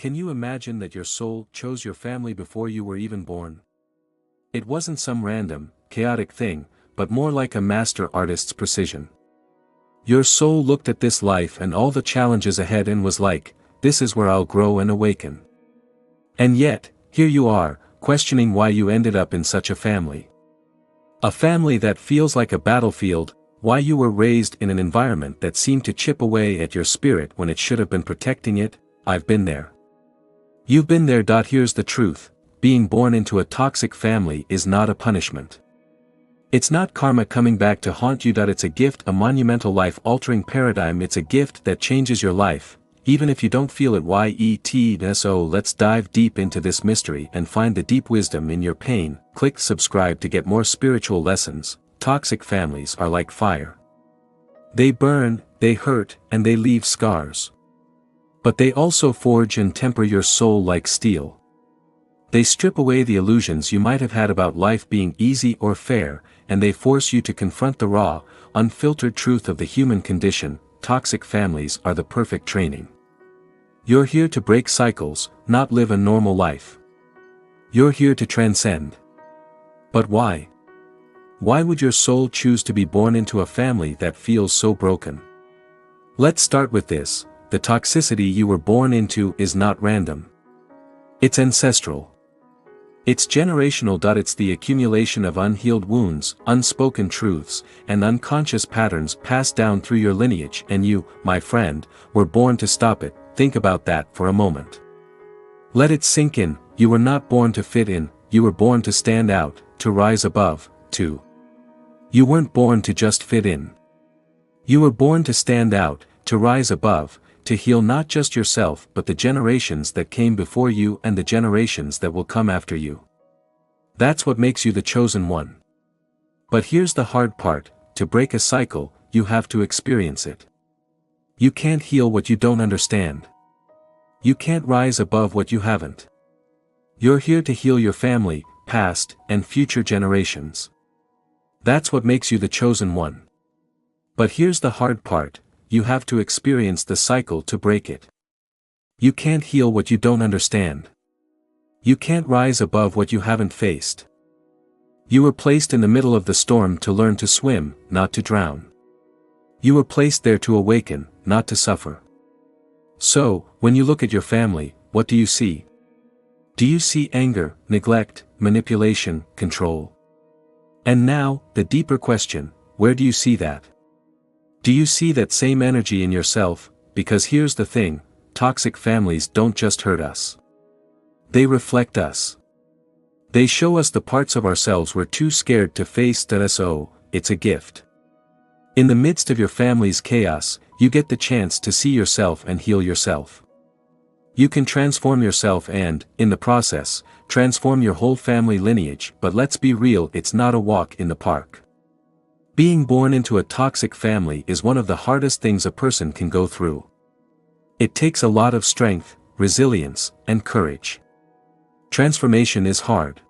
Can you imagine that your soul chose your family before you were even born? It wasn't some random, chaotic thing, but more like a master artist's precision. Your soul looked at this life and all the challenges ahead and was like, this is where I'll grow and awaken. And yet, here you are, questioning why you ended up in such a family. A family that feels like a battlefield, why you were raised in an environment that seemed to chip away at your spirit when it should have been protecting it. I've been there. You've been there. Here's the truth, being born into a toxic family is not a punishment. It's not karma coming back to haunt you. It's a gift, a monumental life-altering paradigm. It's a gift that changes your life, even if you don't feel it. So let's dive deep into this mystery and find the deep wisdom in your pain. Click subscribe to get more spiritual lessons. Toxic families are like fire. They burn, they hurt, and they leave scars. But they also forge and temper your soul like steel. They strip away the illusions you might have had about life being easy or fair, and they force you to confront the raw, unfiltered truth of the human condition. Toxic families are the perfect training. You're here to break cycles, not live a normal life. You're here to transcend. But why? Why would your soul choose to be born into a family that feels so broken? Let's start with this. The toxicity you were born into is not random. It's ancestral. It's generational. It's the accumulation of unhealed wounds, unspoken truths, and unconscious patterns passed down through your lineage, and you, my friend, were born to stop it. Think about that for a moment. Let it sink in. You were not born to fit in, you were born to stand out, to rise above, You weren't born to just fit in. You were born to stand out, to rise above, to heal not just yourself but the generations that came before you and the generations that will come after you. That's what makes you the chosen one. But here's the hard part, to break a cycle, you have to experience it. You can't heal what you don't understand. You can't rise above what you haven't. You're here to heal your family, past, and future generations. That's what makes you the chosen one. But here's the hard part, you have to experience the cycle to break it. You can't heal what you don't understand. You can't rise above what you haven't faced. You were placed in the middle of the storm to learn to swim, not to drown. You were placed there to awaken, not to suffer. So, when you look at your family, what do you see? Do you see anger, neglect, manipulation, control? And now, the deeper question, where do you see that? Do you see that same energy in yourself? Because here's the thing, toxic families don't just hurt us. They reflect us. They show us the parts of ourselves we're too scared to face. So, it's a gift. In the midst of your family's chaos, you get the chance to see yourself and heal yourself. You can transform yourself and, in the process, transform your whole family lineage. But let's be real, it's not a walk in the park. Being born into a toxic family is one of the hardest things a person can go through. It takes a lot of strength, resilience, and courage. Transformation is hard.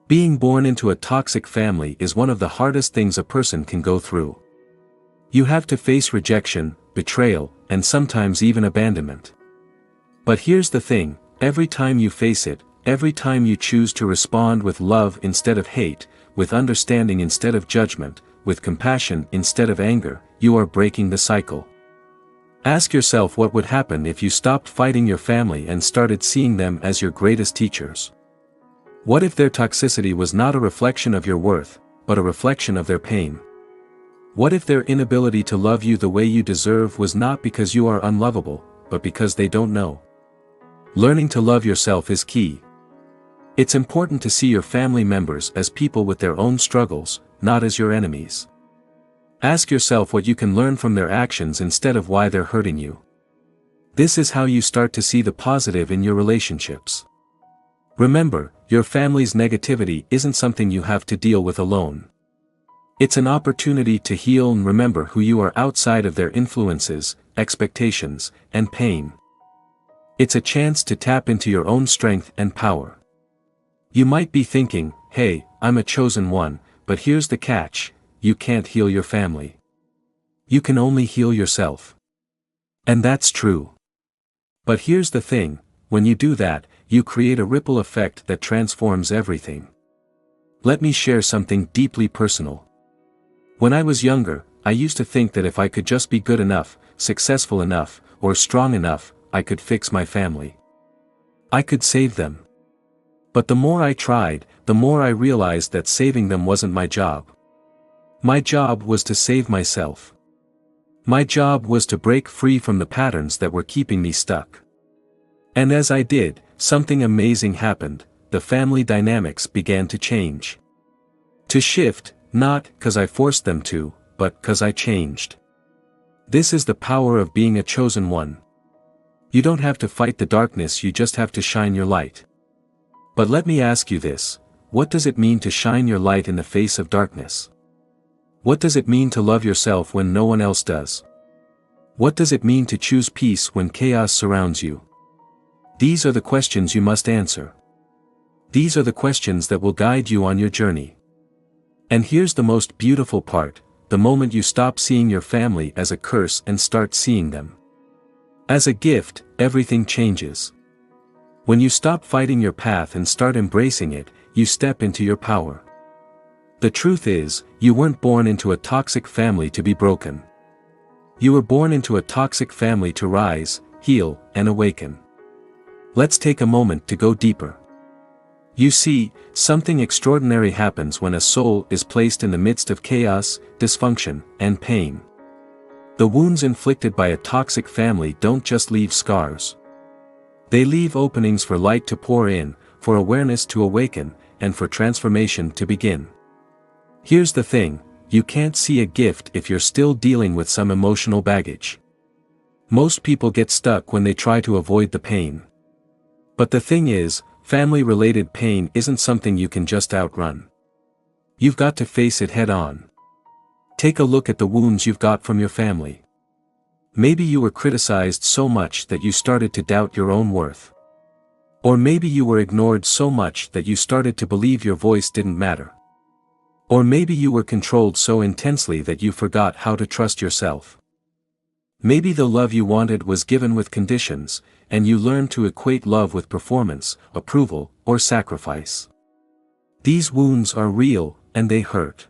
Being born into a toxic family is one of the hardest things a person can go through. You have to face rejection, betrayal, and sometimes even abandonment. But here's the thing, every time you face it, every time you choose to respond with love instead of hate, with understanding instead of judgment, with compassion instead of anger, you are breaking the cycle. Ask yourself what would happen if you stopped fighting your family and started seeing them as your greatest teachers. What if their toxicity was not a reflection of your worth, but a reflection of their pain? What if their inability to love you the way you deserve was not because you are unlovable, but because they don't know? Learning to love yourself is key. It's important to see your family members as people with their own struggles, not as your enemies. Ask yourself what you can learn from their actions instead of why they're hurting you. This is how you start to see the positive in your relationships. Remember, your family's negativity isn't something you have to deal with alone. It's an opportunity to heal and remember who you are outside of their influences, expectations, and pain. It's a chance to tap into your own strength and power. You might be thinking, hey, I'm a chosen one, but here's the catch, you can't heal your family. You can only heal yourself. And that's true. But here's the thing, when you do that, you create a ripple effect that transforms everything. Let me share something deeply personal. When I was younger, I used to think that if I could just be good enough, successful enough, or strong enough, I could fix my family. I could save them. But the more I tried, the more I realized that saving them wasn't my job. My job was to save myself. My job was to break free from the patterns that were keeping me stuck. And as I did, something amazing happened. The family dynamics began to change. To shift, not because I forced them to, but because I changed. This is the power of being a chosen one. You don't have to fight the darkness, you just have to shine your light. But let me ask you this, what does it mean to shine your light in the face of darkness? What does it mean to love yourself when no one else does? What does it mean to choose peace when chaos surrounds you? These are the questions you must answer. These are the questions that will guide you on your journey. And here's the most beautiful part, the moment you stop seeing your family as a curse and start seeing them as a gift, everything changes. When you stop fighting your path and start embracing it, you step into your power. The truth is, you weren't born into a toxic family to be broken. You were born into a toxic family to rise, heal, and awaken. Let's take a moment to go deeper. You see, something extraordinary happens when a soul is placed in the midst of chaos, dysfunction, and pain. The wounds inflicted by a toxic family don't just leave scars. They leave openings for light to pour in, for awareness to awaken, and for transformation to begin. Here's the thing, you can't see a gift if you're still dealing with some emotional baggage. Most people get stuck when they try to avoid the pain. But the thing is, family-related pain isn't something you can just outrun. You've got to face it head-on. Take a look at the wounds you've got from your family. Maybe you were criticized so much that you started to doubt your own worth. Or maybe you were ignored so much that you started to believe your voice didn't matter. Or maybe you were controlled so intensely that you forgot how to trust yourself. Maybe the love you wanted was given with conditions, and you learned to equate love with performance, approval, or sacrifice. These wounds are real, and they hurt.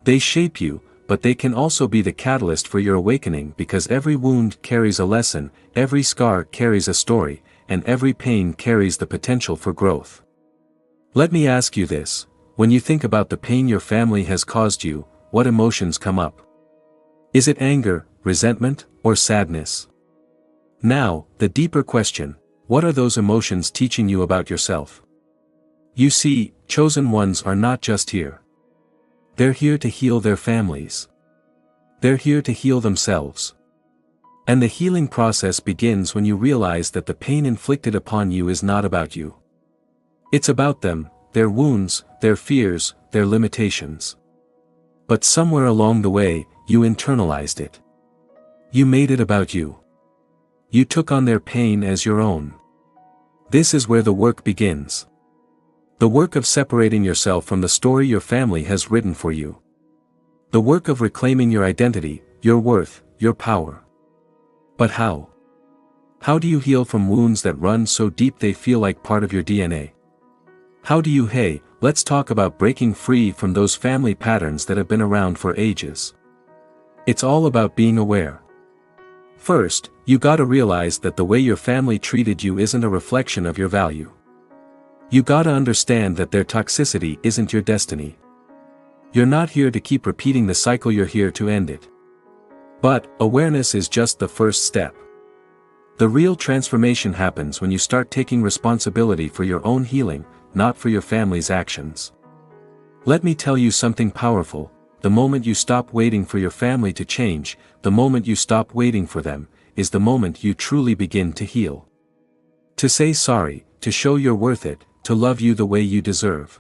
They shape you, but they can also be the catalyst for your awakening because every wound carries a lesson, every scar carries a story, and every pain carries the potential for growth. Let me ask you this, when you think about the pain your family has caused you, what emotions come up? Is it anger, resentment, or sadness? Now, the deeper question, what are those emotions teaching you about yourself? You see, chosen ones are not just here. They're here to heal their families. They're here to heal themselves. And the healing process begins when you realize that the pain inflicted upon you is not about you. It's about them, their wounds, their fears, their limitations. But somewhere along the way, you internalized it. You made it about you. You took on their pain as your own. This is where the work begins. The work of separating yourself from the story your family has written for you. The work of reclaiming your identity, your worth, your power. But how? How do you heal from wounds that run so deep they feel like part of your DNA? How do you let's talk about breaking free from those family patterns that have been around for ages. It's all about being aware. First, you gotta realize that the way your family treated you isn't a reflection of your value. You gotta understand that their toxicity isn't your destiny. You're not here to keep repeating the cycle, you're here to end it. But, awareness is just the first step. The real transformation happens when you start taking responsibility for your own healing, not for your family's actions. Let me tell you something powerful, the moment you stop waiting for your family to change, the moment you stop waiting for them, is the moment you truly begin to heal. To say sorry, to show you're worth it, to love you the way you deserve.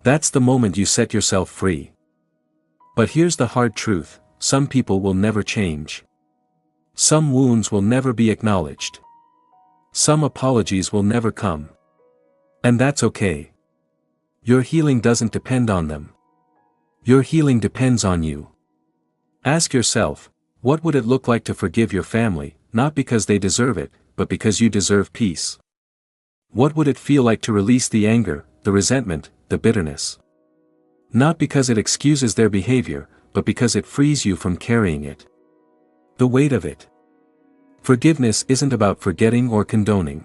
That's the moment you set yourself free. But here's the hard truth, some people will never change. Some wounds will never be acknowledged. Some apologies will never come. And that's okay. Your healing doesn't depend on them. Your healing depends on you. Ask yourself, what would it look like to forgive your family, not because they deserve it, but because you deserve peace. What would it feel like to release the anger, the resentment, the bitterness? Not because it excuses their behavior, but because it frees you from carrying it. The weight of it. Forgiveness isn't about forgetting or condoning.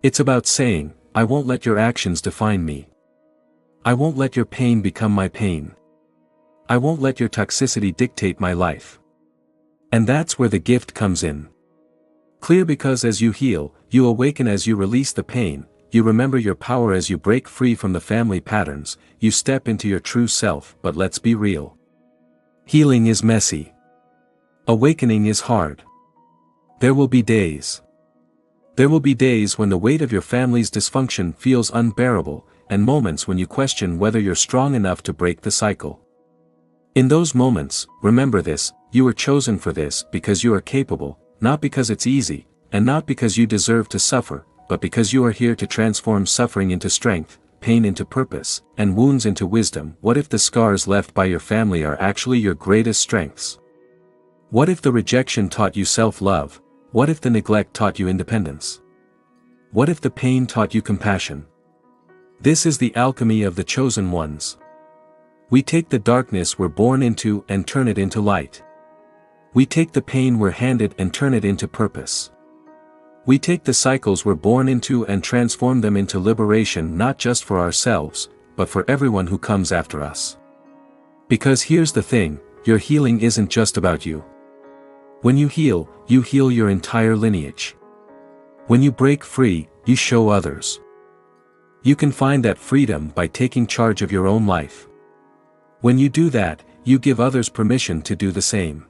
It's about saying, I won't let your actions define me. I won't let your pain become my pain. I won't let your toxicity dictate my life. And that's where the gift comes in. Clear, because as you heal, you awaken. As you release the pain, you remember your power. As you break free from the family patterns, you step into your true self. But let's be real. Healing is messy. Awakening is hard. There will be days. There will be days when the weight of your family's dysfunction feels unbearable, and moments when you question whether you're strong enough to break the cycle. In those moments, remember this: you were chosen for this because you are capable, not because it's easy, and not because you deserve to suffer, but because you are here to transform suffering into strength, pain into purpose, and wounds into wisdom. What if the scars left by your family are actually your greatest strengths? What if the rejection taught you self-love? What if the neglect taught you independence? What if the pain taught you compassion? This is the alchemy of the chosen ones. We take the darkness we're born into and turn it into light. We take the pain we're handed and turn it into purpose. We take the cycles we're born into and transform them into liberation, not just for ourselves, but for everyone who comes after us. Because here's the thing, your healing isn't just about you. When you heal your entire lineage. When you break free, you show others. You can find that freedom by taking charge of your own life. When you do that, you give others permission to do the same.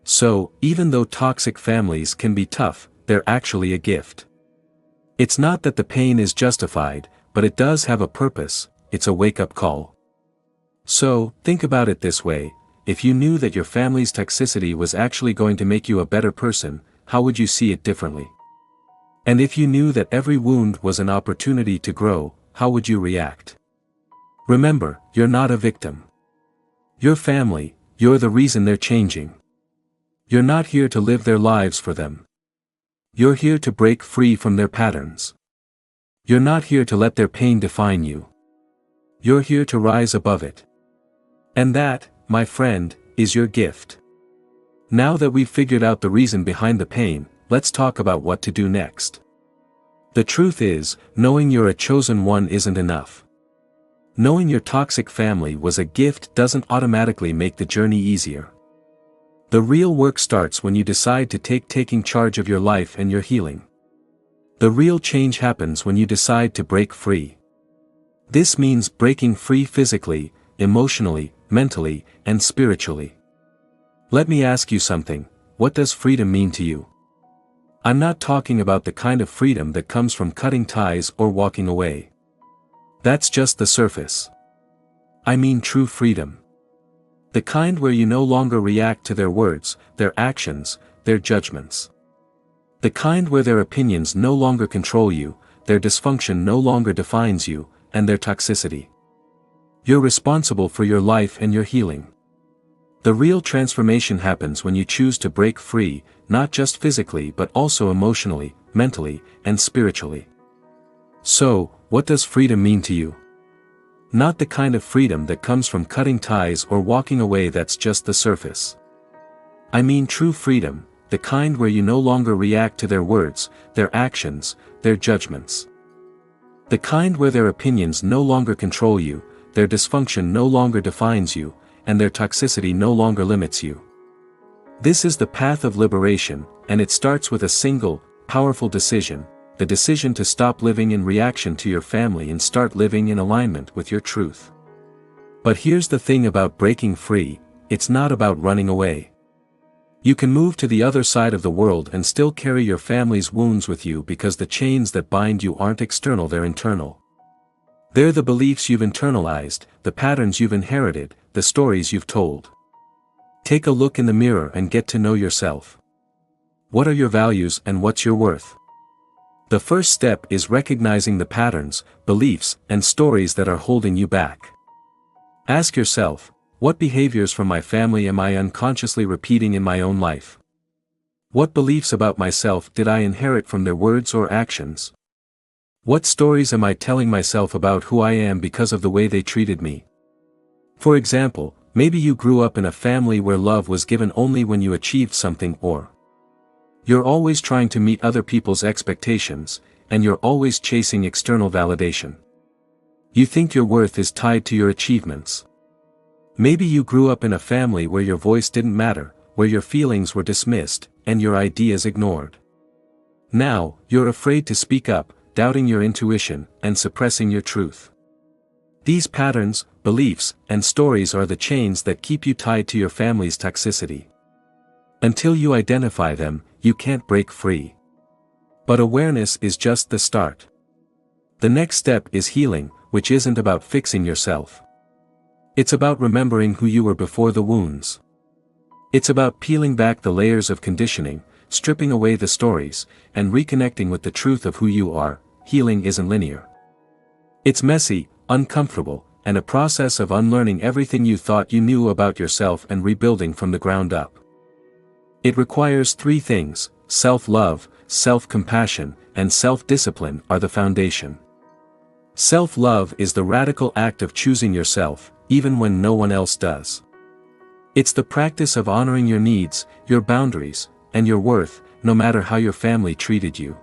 So, even though toxic families can be tough, they're actually a gift. It's not that the pain is justified, but it does have a purpose. It's a wake-up call. So, think about it this way: if you knew that your family's toxicity was actually going to make you a better person, how would you see it differently? And if you knew that every wound was an opportunity to grow, how would you react? Remember, you're not a victim. Your family, you're the reason they're changing. You're not here to live their lives for them. You're here to break free from their patterns. You're not here to let their pain define you. You're here to rise above it. And that, my friend, is your gift. Now that we've figured out the reason behind the pain, let's talk about what to do next. The truth is, knowing you're a chosen one isn't enough. Knowing your toxic family was a gift doesn't automatically make the journey easier. The real work starts when you decide to taking charge of your life and your healing. The real change happens when you decide to break free. This means breaking free physically, emotionally, mentally, and spiritually. Let me ask you something: what does freedom mean to you? I'm not talking about the kind of freedom that comes from cutting ties or walking away. That's just the surface. I mean true freedom. The kind where you no longer react to their words, their actions, their judgments. The kind where their opinions no longer control you, their dysfunction no longer defines you, and their toxicity. You're responsible for your life and your healing. The real transformation happens when you choose to break free, not just physically but also emotionally, mentally, and spiritually. So, what does freedom mean to you? Not the kind of freedom that comes from cutting ties or walking away. That's just the surface. I mean true freedom, the kind where you no longer react to their words, their actions, their judgments. The kind where their opinions no longer control you, their dysfunction no longer defines you, and their toxicity no longer limits you. This is the path of liberation, and it starts with a single, powerful decision: the decision to stop living in reaction to your family and start living in alignment with your truth. But here's the thing about breaking free: it's not about running away. You can move to the other side of the world and still carry your family's wounds with you, because the chains that bind you aren't external, they're internal. They're the beliefs you've internalized, the patterns you've inherited, the stories you've told. Take a look in the mirror and get to know yourself. What are your values and what's your worth? The first step is recognizing the patterns, beliefs, and stories that are holding you back. Ask yourself, what behaviors from my family am I unconsciously repeating in my own life? What beliefs about myself did I inherit from their words or actions? What stories am I telling myself about who I am because of the way they treated me? For example, maybe you grew up in a family where love was given only when you achieved something, or you're always trying to meet other people's expectations, and you're always chasing external validation. You think your worth is tied to your achievements. Maybe you grew up in a family where your voice didn't matter, where your feelings were dismissed, and your ideas ignored. Now, you're afraid to speak up, doubting your intuition, and suppressing your truth. These patterns, beliefs, and stories are the chains that keep you tied to your family's toxicity. Until you identify them, you can't break free. But awareness is just the start. The next step is healing, which isn't about fixing yourself. It's about remembering who you were before the wounds. It's about peeling back the layers of conditioning, stripping away the stories, and reconnecting with the truth of who you are. Healing isn't linear. It's messy, uncomfortable, and a process of unlearning everything you thought you knew about yourself and rebuilding from the ground up. It requires 3 things: self-love, self-compassion, and self-discipline are the foundation. Self-love is the radical act of choosing yourself, even when no one else does. It's the practice of honoring your needs, your boundaries, and your worth, no matter how your family treated you.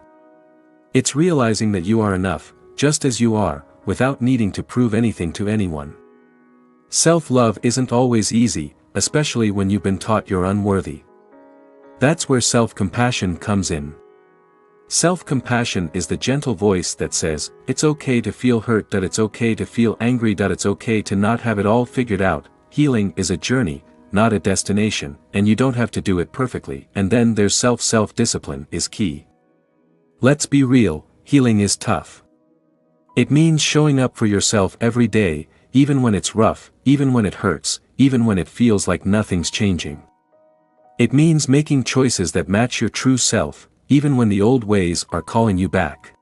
It's realizing that you are enough, just as you are, without needing to prove anything to anyone. Self-love isn't always easy, especially when you've been taught you're unworthy. That's where self-compassion comes in. Self-compassion is the gentle voice that says, it's okay to feel hurt, that it's okay to feel angry, that it's okay to not have it all figured out. Healing is a journey, not a destination, and you don't have to do it perfectly. And then there's self-discipline is key. Let's be real, healing is tough. It means showing up for yourself every day, even when it's rough, even when it hurts, even when it feels like nothing's changing. It means making choices that match your true self, even when the old ways are calling you back.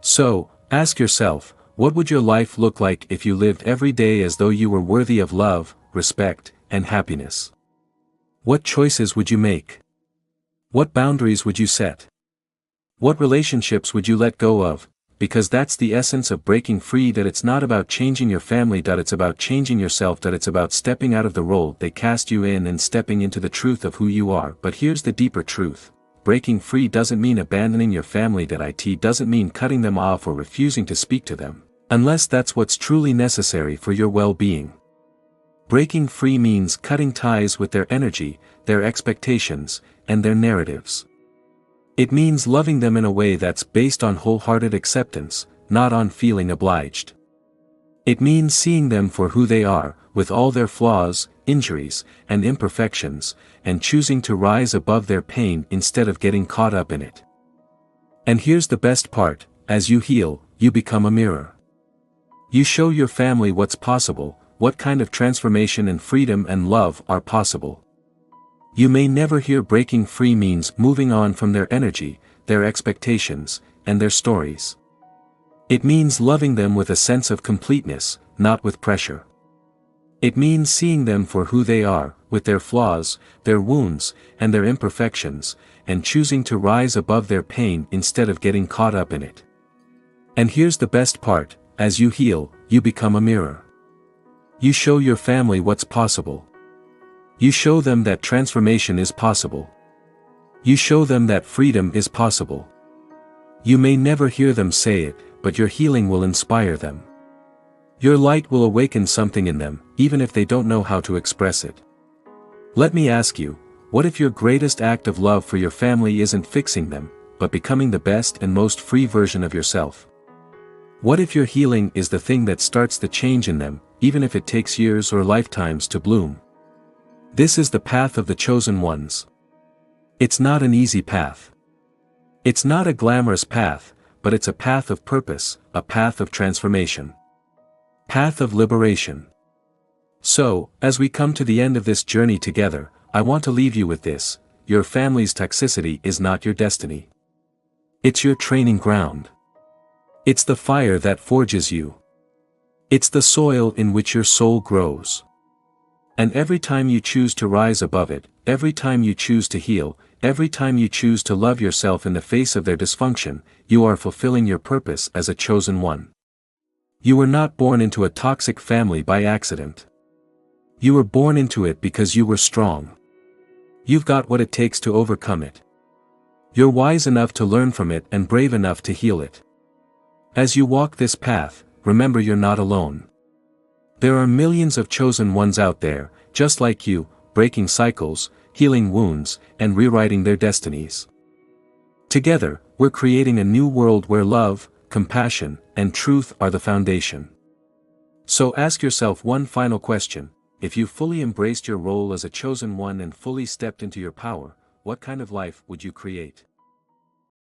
So, ask yourself, what would your life look like if you lived every day as though you were worthy of love, respect, and happiness? What choices would you make? What boundaries would you set? What relationships would you let go of? Because that's the essence of breaking free, that it's not about changing your family, that it's about changing yourself, that it's about stepping out of the role they cast you in and stepping into the truth of who you are. But here's the deeper truth. Breaking free doesn't mean abandoning your family, that it doesn't mean cutting them off or refusing to speak to them, unless that's what's truly necessary for your well-being. Breaking free means cutting ties with their energy, their expectations, and their narratives. It means loving them in a way that's based on wholehearted acceptance, not on feeling obliged. It means seeing them for who they are, with all their flaws, injuries, and imperfections, and choosing to rise above their pain instead of getting caught up in it. And here's the best part, as you heal, you become a mirror. You show your family what's possible, what kind of transformation and freedom and love are possible. You may never hear breaking free means moving on from their energy, their expectations, and their stories. It means loving them with a sense of completeness, not with pressure. It means seeing them for who they are, with their flaws, their wounds, and their imperfections, and choosing to rise above their pain instead of getting caught up in it. And here's the best part, as you heal, you become a mirror. You show your family what's possible. You show them that transformation is possible. You show them that freedom is possible. You may never hear them say it, but your healing will inspire them. Your light will awaken something in them, even if they don't know how to express it. Let me ask you, what if your greatest act of love for your family isn't fixing them, but becoming the best and most free version of yourself? What if your healing is the thing that starts the change in them, even if it takes years or lifetimes to bloom? This is the path of the chosen ones. It's not an easy path. It's not a glamorous path, but it's a path of purpose, a path of transformation. Path of liberation. So, as we come to the end of this journey together, I want to leave you with this: your family's toxicity is not your destiny. It's your training ground. It's the fire that forges you. It's the soil in which your soul grows. And every time you choose to rise above it, every time you choose to heal, every time you choose to love yourself in the face of their dysfunction, you are fulfilling your purpose as a chosen one. You were not born into a toxic family by accident. You were born into it because you were strong. You've got what it takes to overcome it. You're wise enough to learn from it and brave enough to heal it. As you walk this path, remember you're not alone. There are millions of chosen ones out there, just like you, breaking cycles, healing wounds, and rewriting their destinies. Together, we're creating a new world where love, compassion, and truth are the foundation. So ask yourself one final question: if you fully embraced your role as a chosen one and fully stepped into your power, what kind of life would you create?